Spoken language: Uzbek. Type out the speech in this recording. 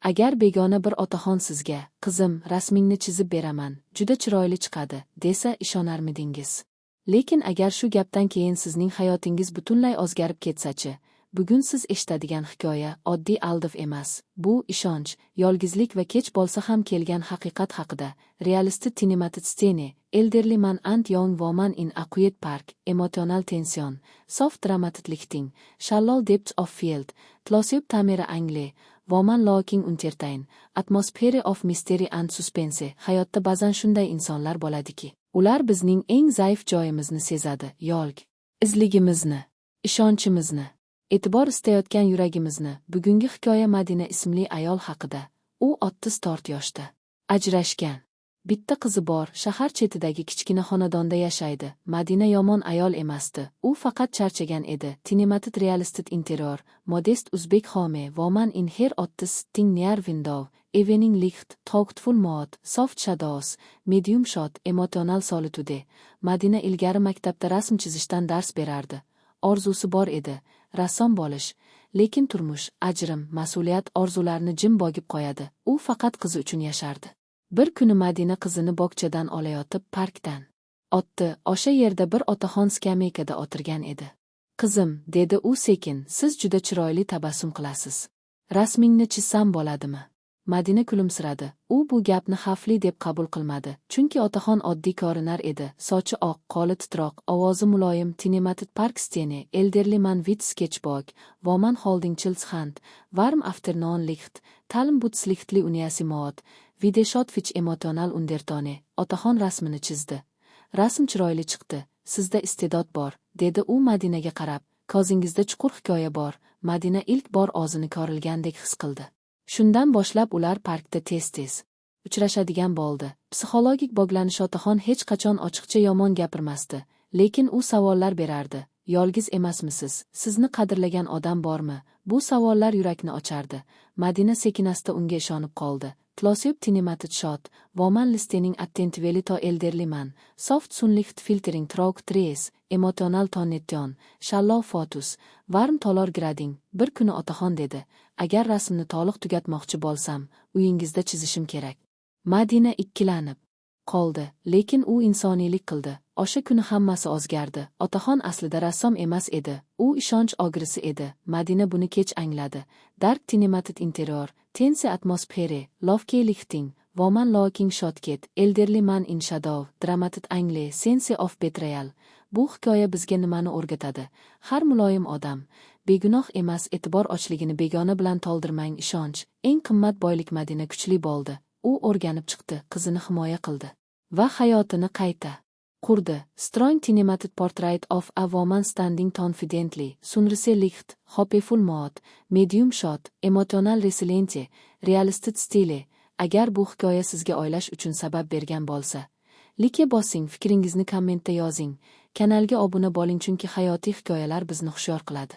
Agar begona bir otaxon sizga, qizim, rasmingni chizib beraman, juda chiroyli chiqadi, desa ishonarmidingiz? Lekin agar shu gapdan keyin sizning hayotingiz butunlay o'zgarib ketsa-chi? Bugun siz eshitadigan hikoya oddiy aldiv emas. Bu ishonch, yolg'izlik va kech bo'lsa ham kelgan haqiqat haqida. Realistic cinematic scene, elderly man and young woman in a quiet park, emotional tension, soft dramatic lighting, shallow depth of field, close-up camera angle, woman looking entertain, atmosphere of mystery and suspense. Hayotda ba'zan shunday insonlar bo'ladiki, ular bizning eng zaif joyimizni sezadi, izligimizni, ishonchimizni, e'tibor istayotgan yuragimizni. Bugungi hikoya Madina ismli ayol haqida. U 34 yoshda. Ajrashgan. Bitta qizi bor, shahar chetidagi kichkina xonadonda yashaydi. Madina yomon ayol emasdi. U faqat charchagan edi. Cinematic realistic interior, modest Uzbek home, woman in her 30s sitting near window, evening light, thoughtful mood, soft shadows, medium shot, emotional solitude. Madina ilgari maktabda rasm chizishdan dars berardi. Orzusi bor edi, rassom bo'lish, lekin turmush, ajrim, mas'uliyat orzularni jim bo'gib qo'yadi. U faqat qizi uchun yashardi. Bir kuni Madina qizini bog'chadan olayotib parkdan otdi. O'sha yerda bir otaxon skameykada o'tirgan edi. "Qizim", dedi u sekin, "siz juda chiroyli tabassum qilasiz. Rasmingni chizsam bo'ladimi?" Madina kulimsiradi. U bu gapni xavfli deb qabul qilmadi, chunki otaxon oddiy ko'rinar edi. Sochi oq, qo'li titroq, ovozi muloyim. Cinematic park scene, elderly man with sketchbook, woman holding child's hand, warm afternoon light, talm boots lichtly uniasimod, video shot which emotional undertone. Otaxon rasmini chizdi. Rasm chiroyli chiqdi. Sizda iste'dod bor, dedi u Madinaga qarab. Ko'zingizda chuqur hikoya bor. Madina ilk bor o'zini ko'rilgandek his qildi. Shundan boshlab ular parkda tez-tez uchrashadigan bo'ldi. Psixologik bog'lanish. Otaxon hech qachon ochiqcha yomon gapirmasdi, lekin u savollar berardi. "Yolg'iz emasmisiz? Sizni qadrlagan odam bormi?" Bu savollar yurakni ochardi. Madina sekinasta unga ishonib qoldi. Close-up cinematic shot, woman listening attentively to elderly man, soft sunlight filtering through trees, emotional tonation, shallow photos, warm color grading. Bir kuni otaxon dedi, "Agar rasmni to'liq tugatmoqchi bo'lsam, uyingizda chizishim kerak." Madina ikkilanib qoldi, lekin u insoniylik qildi. O'sha kuni hammasi o'zgardi. Otaxon aslida rassom emas edi, u ishonch o'g'risi edi. Madina buni kech angladi. Dark cinematic interior, tense atmosphere, lofty lighting, woman looking shotket, elderly man in shadow, dramatic angle, sense of betrayal. Bu hikoya bizga nimani o'rgatadi? Har muloyim odam begunoh emas. E'tibor ochligini begona bilan to'ldirmang. Ishonch eng qimmat boylik. Madina kuchli bo'ldi. U o'rganib chiqdi, qizini himoya qildi va hayotini qayta qurdi. Strong cinematic portrait of a woman standing confidently, sunrise light, hopeful mood, medium shot, emotional resilience, realistic style. Agar bu hikoya sizga o'ylash uchun sabab bergan bo'lsa, like bosing, fikringizni kommentda yozing. Kanalga obuna bo'ling, chunki hayotiy hikoyalar bizni hushyor qiladi.